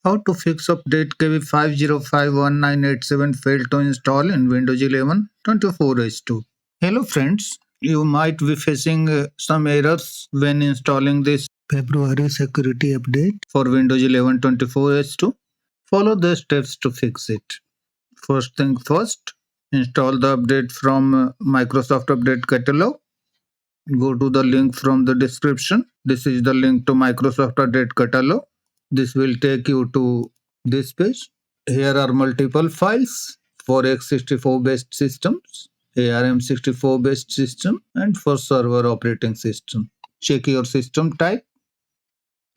How to fix update KB5051987 failed to install in Windows 11 24H2. Hello friends, you might be facing some errors when installing this February security update for Windows 11 24H2. Follow the steps to fix it. First thing first, install the update from Microsoft Update Catalog. Go to the link from the description. This is the link to Microsoft Update Catalog. This will take you to this page. Here are multiple files for x64 based systems, ARM64 based system, and for server operating system. Check your system type.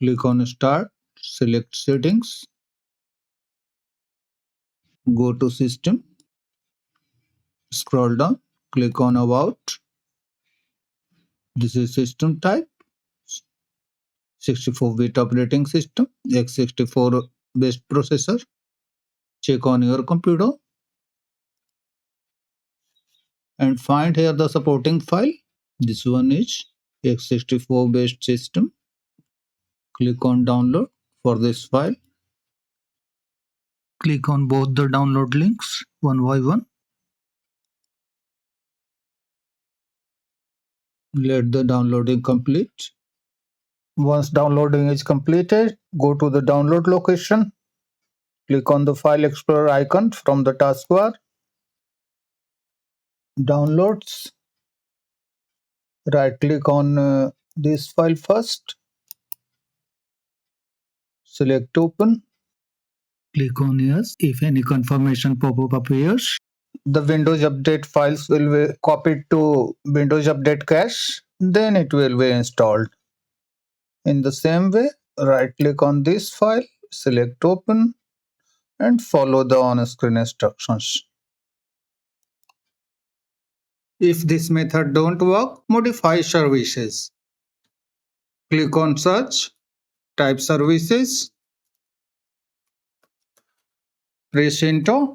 Click on Start, select Settings, go to System, scroll down, click on About. This is system type, 64-bit operating system, x64 based processor. Check on your computer and find here the supporting file. This one is x64 based system. Click on download for this file. Click on both the download links one by one. Let the downloading complete. Once downloading is completed, go to the download location. Click on the File Explorer icon from the taskbar. Downloads. Right click on this file first. Select Open. Click on Yes if any confirmation pop-up appears. The Windows Update files will be copied to Windows Update cache. Then it will be installed. In the same way, right click on this file, select Open, and follow the on-screen instructions. If this method don't work, modify services. Click on Search, type Services, press Enter,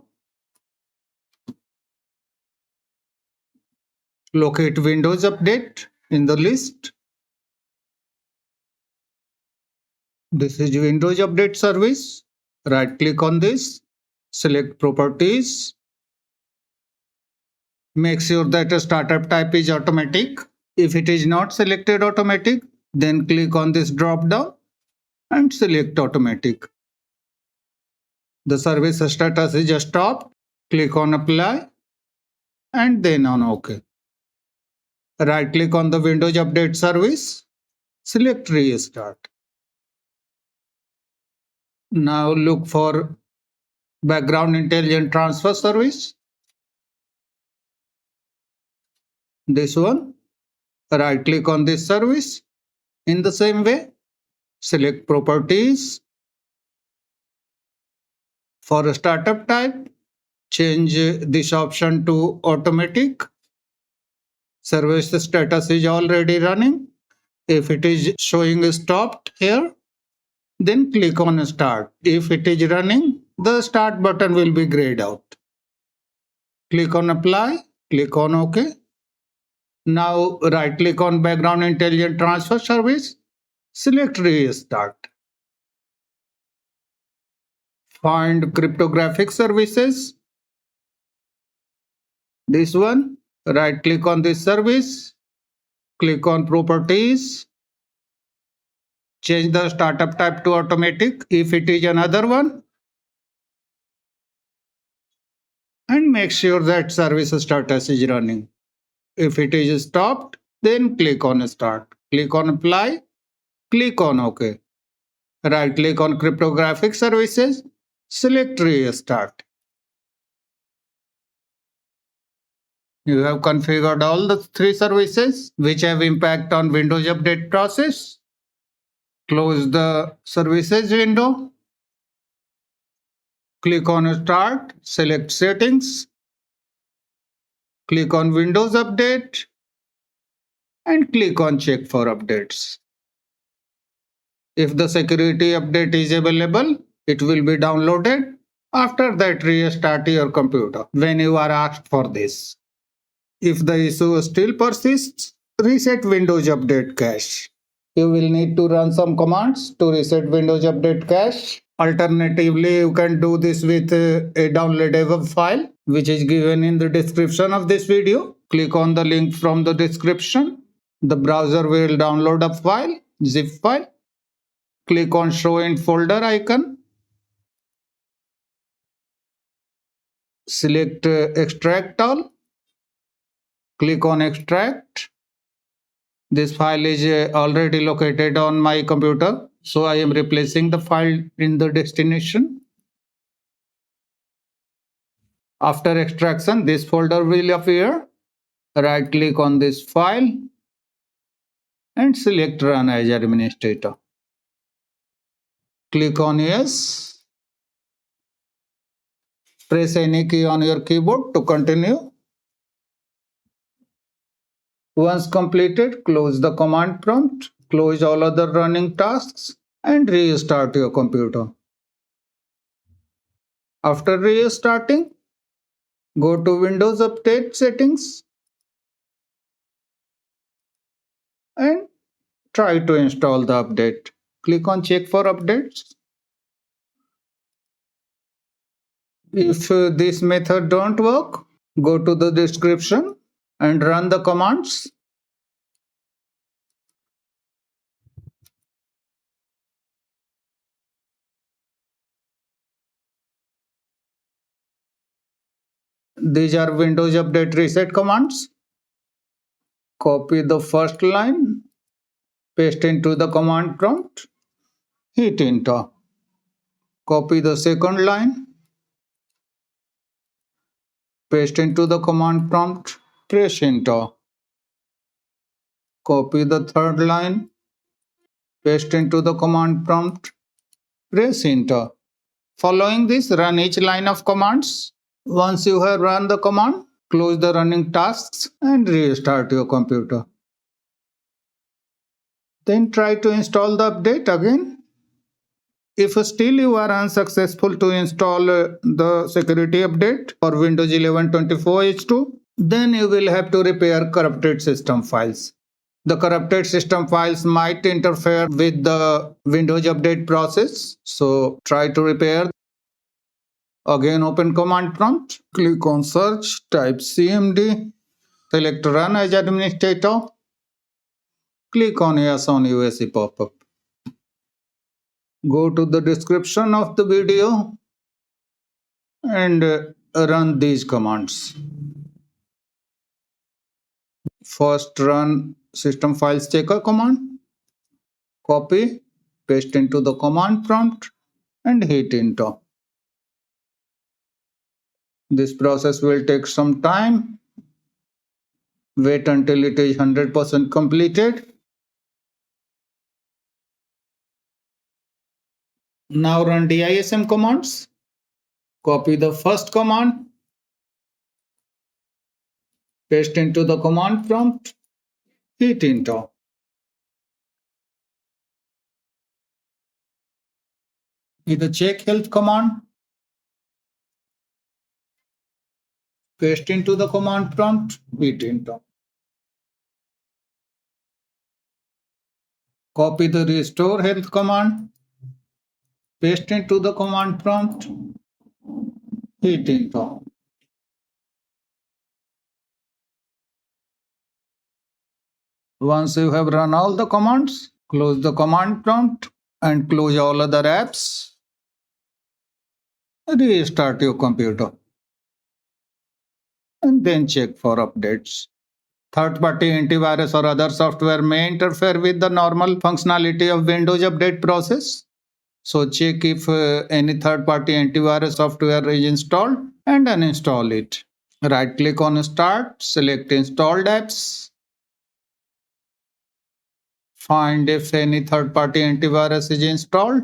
locate Windows Update in the list. This is Windows Update service. Right click on this, select Properties. Make sure that the startup type is automatic. If it is not selected automatic, then click on this drop down and select automatic. The service status is stopped. Click on Apply and then on OK. Right click on the Windows Update service. Select Restart. Now look for Background Intelligent Transfer service. This one. Right click on this service. In the same way, select Properties. For a startup type, change this option to Automatic. Service status is already running. If it is showing stopped here, then click on Start. If it is running, the Start button will be grayed out. Click on Apply, click on OK. Now right click on Background Intelligent Transfer service, select Restart. Find cryptographic services. This one, right click on this service, click on Properties, change the startup type to Automatic if it is another one, and make sure that service status is running. If it is stopped, then click on Start. Click on Apply, click on OK. Right click on Cryptographic Services, select Restart. You have configured all the three services which have impact on Windows Update process. Close the services window. Click on Start, select Settings. Click on Windows Update and click on Check for updates. If the security update is available, it will be downloaded. After that, restart your computer when you are asked for this. If the issue still persists, reset Windows Update cache. You will need to run some commands to reset Windows Update cache. Alternatively, you can do this with a downloadable file, which is given in the description of this video. Click on the link from the description. The browser will download a file, zip file. Click on Show in Folder icon. Select Extract All. Click on Extract. This file is already located on my computer, so I am replacing the file in the destination. After extraction, this folder will appear. Right click on this file and select Run as Administrator. Click on Yes. Press any key on your keyboard to continue. Once completed, close the command prompt, close all other running tasks, and restart your computer. After restarting, go to Windows Update Settings and try to install the update. Click on Check for updates. If this method don't work, go to the description and run the commands. These are Windows Update Reset commands. Copy the first line, paste into the command prompt, hit enter. Copy the second line, paste into the command prompt, press enter. Copy the third line, paste into the command prompt, press enter. Following this, run each line of commands. Once you have run the command, close the running tasks and restart your computer. Then try to install the update again. If still you are unsuccessful to install the security update for Windows 11 24H2, then you will have to repair corrupted system files. The corrupted system files might interfere with the Windows update process, so try to repair. Again, open command prompt, click on search, type cmd, select run as administrator, click on yes on UAC pop-up. Go to the description of the video and run these commands. First, run system files checker command. Copy, paste into the command prompt and hit enter. This process will take some time. Wait until it is 100% completed. Now run DISM commands. Copy the first command, paste into the command prompt, hit enter. With the CheckHealth command, paste into the command prompt, hit enter. Copy the RestoreHealth command, paste into the command prompt, hit enter. Once you have run all the commands, close the command prompt and close all other apps. Restart your computer and then check for updates. Third-party antivirus or other software may interfere with the normal functionality of Windows update process. So check if any third-party antivirus software is installed and uninstall it. Right-click on Start, select Installed Apps. Find if any third-party antivirus is installed,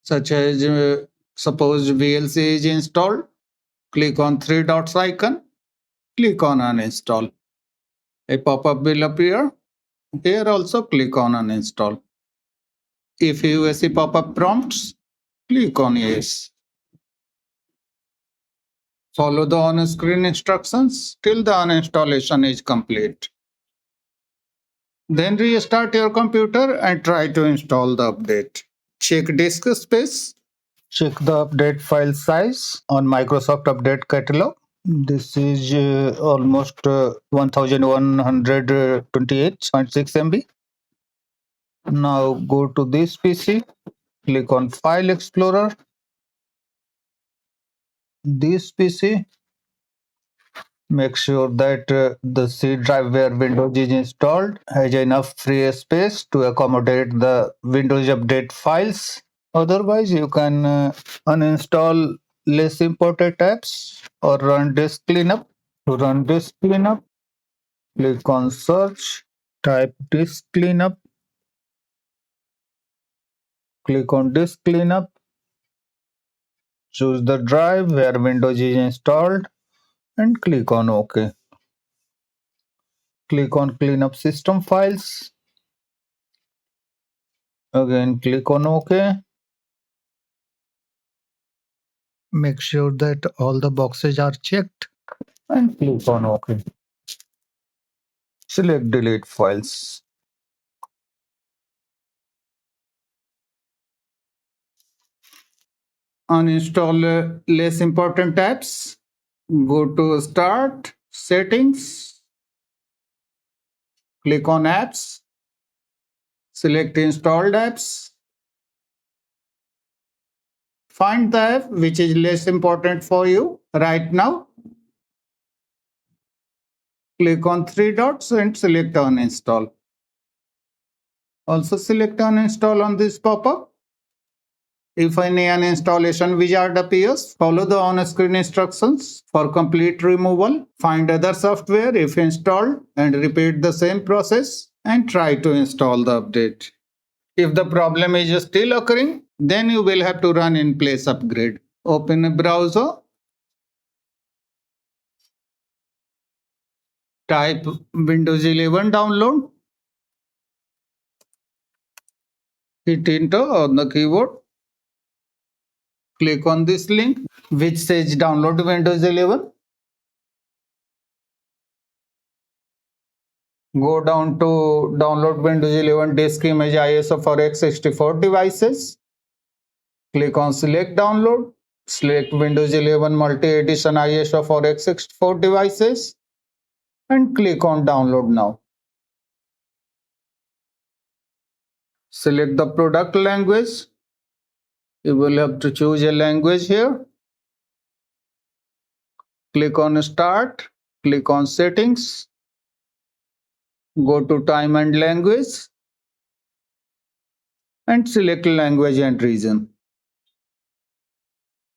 such as suppose VLC is installed. Click on three dots icon, click on Uninstall. A pop-up will appear. Here also click on Uninstall. If UAC pop-up prompts, click on Yes. Follow the on-screen instructions till the uninstallation is complete. Then restart your computer and try to install the update. Check disk space. Check the update file size on Microsoft Update Catalog. This is almost 1128.6 MB. Now go to this PC, click on File Explorer. This PC, make sure that the C drive where Windows is installed has enough free space to accommodate the Windows Update files. Otherwise, you can uninstall less important apps or run disk cleanup. To run disk cleanup, click on Search, type disk cleanup, click on disk cleanup, choose the drive where Windows is installed and click on OK. Click on Cleanup System Files. Again, click on OK. Make sure that all the boxes are checked and click on OK. Select Delete Files. Uninstall less important apps. Go to Start, Settings, click on Apps, select Installed Apps. Find the app which is less important for you right now. Click on three dots and select Uninstall. Also select Uninstall on this pop-up. If any uninstallation wizard appears, follow the on-screen instructions for complete removal. Find other software if installed and repeat the same process and try to install the update. If the problem is still occurring, then you will have to run in place upgrade. Open a browser. Type Windows 11 download. Hit enter on the keyboard. Click on this link which says download Windows 11. Go down to download Windows 11 disk image ISO for x64 devices. Click on select download. Select Windows 11 multi-edition ISO for x64 devices and click on download now. Select the product language. You will have to choose a language here. Click on start. Click on settings. Go to time and language and select language and region.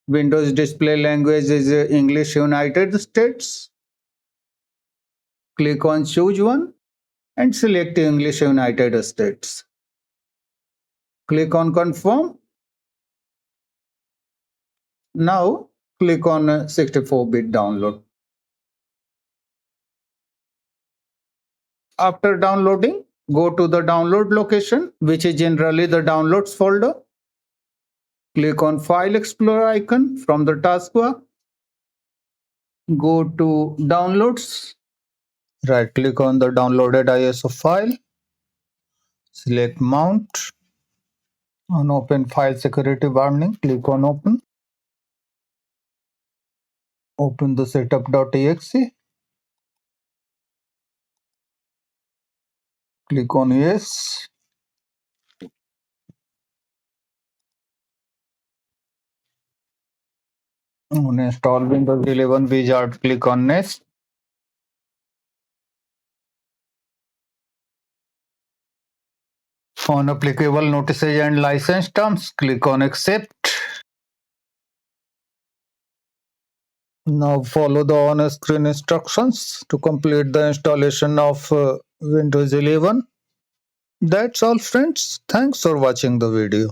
Windows display language is English United States. Click on choose one and select English United States. Click on confirm. Now click on 64-bit download. After downloading, go to the download location, which is generally the downloads folder. Click on File Explorer icon from the taskbar. Go to Downloads. Right click on the downloaded ISO file. Select Mount. On Open File Security Warning, click on Open. Open the setup.exe. Click on Yes. On Install Windows 11 wizard, click on Next. On applicable notices and license terms, click on Accept. Now follow the on-screen instructions to complete the installation of Windows 11. That's all friends. Thanks for watching the video.